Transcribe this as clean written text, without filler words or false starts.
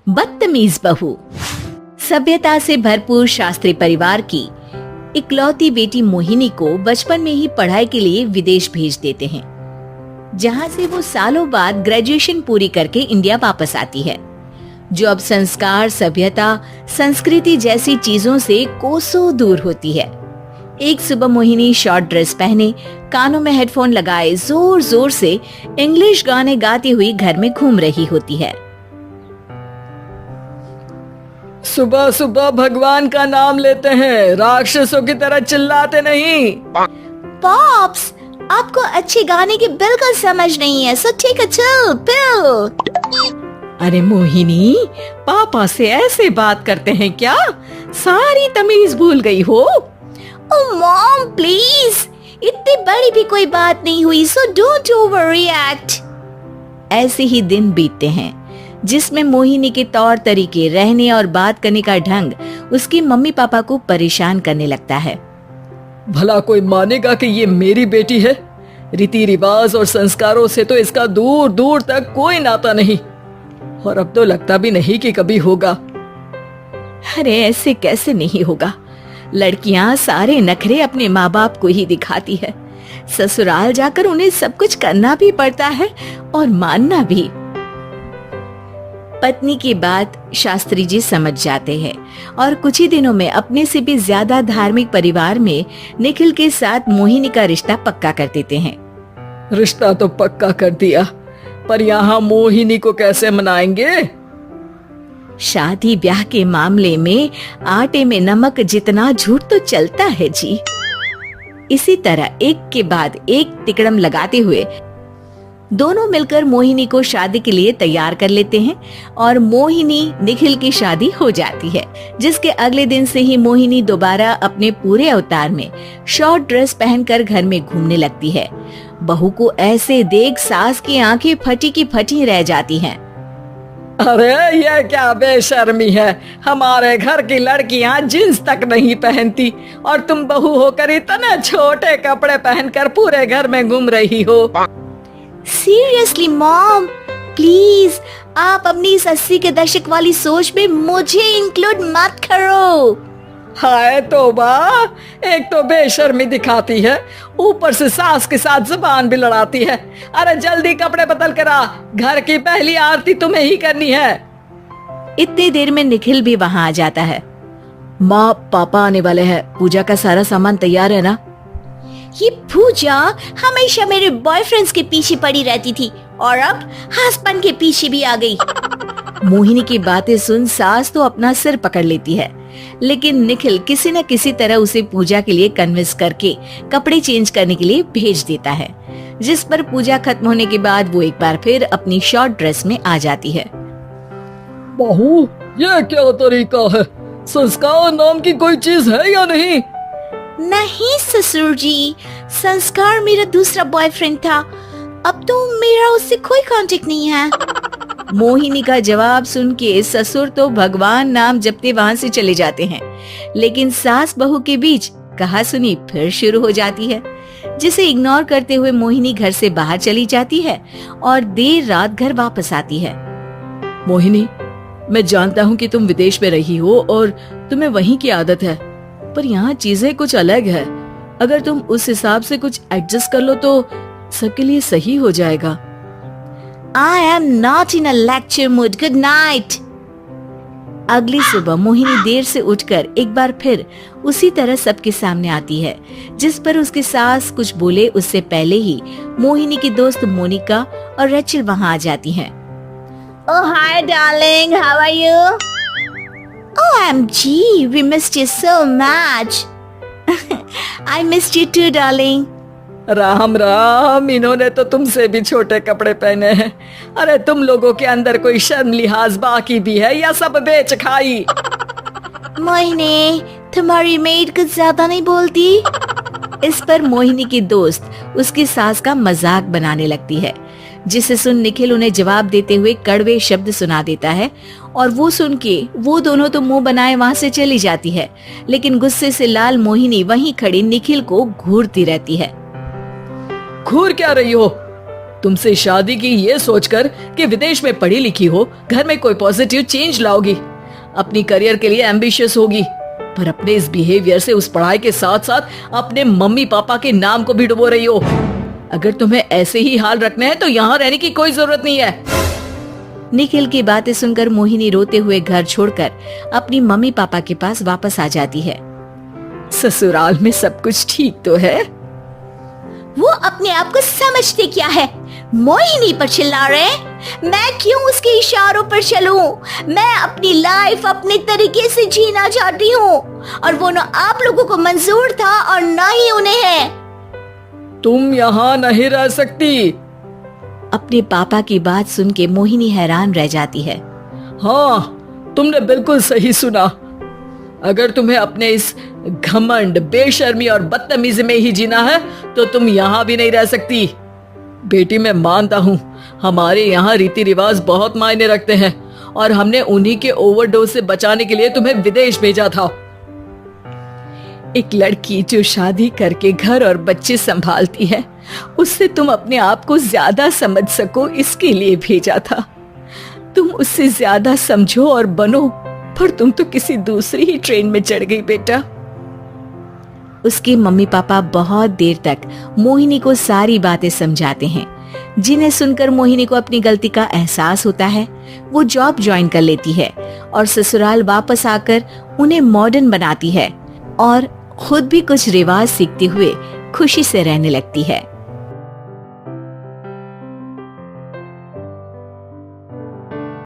बदतमीज बहू। सभ्यता से भरपूर शास्त्री परिवार की इकलौती बेटी मोहिनी को बचपन में ही पढ़ाई के लिए विदेश भेज देते हैं, जहां से वो सालों बाद ग्रेजुएशन पूरी करके इंडिया वापस आती है, जो अब संस्कार, सभ्यता, संस्कृति जैसी चीजों से कोसों दूर होती है। एक सुबह मोहिनी शॉर्ट ड्रेस पहने, कानों में हेडफोन लगाए जोर जोर से इंग्लिश गाने गाती हुई घर में घूम रही होती है। सुबह सुबह भगवान का नाम लेते हैं, राक्षसों की तरह चिल्लाते नहीं। पॉप्स, आपको अच्छे गाने की बिल्कुल समझ नहीं है, so take a chill pill. अरे मोहिनी, पापा से ऐसे बात करते हैं क्या? सारी तमीज भूल गई हो। ओह मॉम प्लीज, इतनी बड़ी भी कोई बात नहीं हुई, सो डोंट ओवररिएक्ट। ऐसे ही दिन बीतते हैं जिसमें मोहिनी के तौर तरीके, रहने और बात करने का ढंग उसके मम्मी पापा को परेशान करने लगता है। भला कोई मानेगा कि ये मेरी बेटी है? रीति रिवाज और संस्कारों से तो इसका दूर दूर तक कोई नाता नहीं, और अब तो लगता भी नहीं कि कभी होगा। अरे ऐसे कैसे नहीं होगा? लड़कियां सारे नखरे अपने माँ बाप को ही दिखाती है। ससुराल जाकर उन्हें सब कुछ करना भी पड़ता है और मानना भी। पत्नी की बात शास्त्री जी समझ जाते हैं और कुछ ही दिनों में अपने से भी ज्यादा धार्मिक परिवार में निखिल के साथ मोहिनी का रिश्ता पक्का कर देते हैं। रिश्ता तो पक्का कर दिया, पर यहाँ मोहिनी को कैसे मनाएंगे? शादी ब्याह के मामले में आटे में नमक जितना झूठ तो चलता है जी। इसी तरह एक के बाद एक तिकड़म लगाते हुए दोनों मिलकर मोहिनी को शादी के लिए तैयार कर लेते हैं और मोहिनी निखिल की शादी हो जाती है, जिसके अगले दिन से ही मोहिनी दोबारा अपने पूरे अवतार में शॉर्ट ड्रेस पहनकर घर में घूमने लगती है। बहू को ऐसे देख सास की आंखें फटी की फटी रह जाती हैं। अरे ये क्या बेशर्मी है, हमारे घर की लड़कियां जींस तक नहीं पहनती और तुम बहू होकर इतने छोटे कपड़े पहनकर पूरे घर में घूम रही हो। सीरियसली मॉम, प्लीज आप अपनी इस 80 के दशक वाली सोच में मुझे इंक्लूड मत करो। हाय तौबा, एक तो बेशर्मी दिखाती है, ऊपर से सास के साथ जुबान भी लड़ाती है। अरे जल्दी कपड़े बदल कर आ, घर की पहली आरती तुम्हें ही करनी है। इतनी देर में निखिल भी वहाँ आ जाता है। माँ, पापा आने वाले हैं, पूजा का सारा सामान तैयार है ना? ये पूजा हमेशा मेरे बॉयफ्रेंड्स के पीछे पड़ी रहती थी और अब हस्बैंड के पीछे भी आ गई। मोहिनी की बातें सुन सास तो अपना सिर पकड़ लेती है, लेकिन निखिल किसी न किसी तरह उसे पूजा के लिए कन्विंस करके कपड़े चेंज करने के लिए भेज देता है, जिस पर पूजा खत्म होने के बाद वो एक बार फिर अपनी शॉर्ट ड्रेस में आ जाती है। बहू, ये क्या तरीका है? संस्कार नाम की कोई चीज है या नहीं? नहीं ससुर जी, संस्कार मेरा दूसरा बॉयफ्रेंड था, अब तो मेरा उससे कोई कांटेक्ट नहीं है। मोहिनी का जवाब सुन के ससुर तो भगवान नाम जपते वहाँ से चले जाते हैं, लेकिन सास बहू के बीच कहासुनी फिर शुरू हो जाती है, जिसे इग्नोर करते हुए मोहिनी घर से बाहर चली जाती है और देर रात घर वापस आती है। मोहिनी, मैं जानता हूँ कि तुम विदेश में रही हो और तुम्हें वहीं की आदत है, पर यहाँ चीजें कुछ अलग है। अगर तुम उस हिसाब से कुछ एडजस्ट कर लो तो सबके लिए सही हो जाएगा। I am not in a lecture mood. Good night. अगली सुबह मोहिनी देर से उठकर एक बार फिर उसी तरह सबके सामने आती है, जिस पर उसकी सास कुछ बोले उससे पहले ही मोहिनी की दोस्त मोनिका और रेचल वहाँ आ जाती हैं। Oh hi darling, how are you? OMG, we missed you so much. I missed you too, darling. Ram Ram, इन्होंने तो तुमसे भी छोटे कपड़े पहने हैं। अरे तुम लोगों के अंदर कोई शर्म लिहाज बाकी भी है या सब बेच खाई? मोहिनी, तुम्हारी मेड कुछ ज्यादा नहीं बोलती? इस पर मोहिनी की दोस्त उसकी सास का मजाक बनाने लगती है, जिसे सुन निखिल उन्हें जवाब देते हुए कड़वे शब्द सुना देता है और वो सुन के वो दोनों तो मुंह बनाए वहाँ से चली जाती है, लेकिन गुस्से से लाल मोहिनी वहीं खड़ी निखिल को घूरती रहती है। घूर क्या रही हो? तुमसे शादी की ये सोचकर कि विदेश में पढ़ी लिखी हो, घर में कोई पॉजिटिव चेंज लाओगी, अपनी करियर के लिए एम्बिशियस होगी, पर अपने इस बिहेवियर से उस पढ़ाई के साथ साथ अपने मम्मी पापा के नाम को भी डुबो रही हो। अगर तुम्हें ऐसे ही हाल रखने हैं तो यहाँ रहने की कोई जरूरत नहीं है। निखिल की बातें सुनकर मोहिनी रोते हुए घर छोड़कर अपनी मम्मी पापा के पास वापस आ जाती है। ससुराल में सब कुछ ठीक तो है? वो अपने आप को समझते क्या है? मोहिनी पर चिल्ला रहे हैं? मैं क्यों उसके इशारों पर चलूं? मैं अपनी लाइफ अपने तरीके से जीना चाहती हूँ और वो ना आप लोगों को मंजूर था और ना ही उन्हें है। तुम यहाँ नहीं रह सकती। अपने पापा की बात सुन के मोहिनी हैरान रह जाती है। हाँ, तुमने बिल्कुल सही सुना। अगर तुम्हें अपने इस घमंड, बेशर्मी और बदतमीजी में ही जीना है तो तुम यहाँ भी नहीं रह सकती। बेटी, मैं मानता हूँ हमारे यहाँ रीति रिवाज बहुत मायने रखते हैं और हमने उन्हीं के ओवरडोज से बचाने के लिए तुम्हें विदेश भेजा था। एक लड़की जो शादी करके घर और बच्चे संभालती है, उससे तुम अपने आप को ज्यादा समझ सको इसके लिए भेजा था। तुम उससे ज्यादा समझो और बनो, पर तुम तो किसी दूसरी ही ट्रेन में चढ़ गई बेटा। उसके मम्मी पापा बहुत देर तक मोहिनी को सारी बातें समझाते हैं, जिन्हें सुनकर मोहिनी को अपनी गलती का एहसास होता है। वो जॉब ज्वाइन कर लेती है और ससुराल वापस आकर उन्हें मॉडर्न बनाती है और खुद भी कुछ रिवाज सीखते हुए खुशी से रहने लगती है।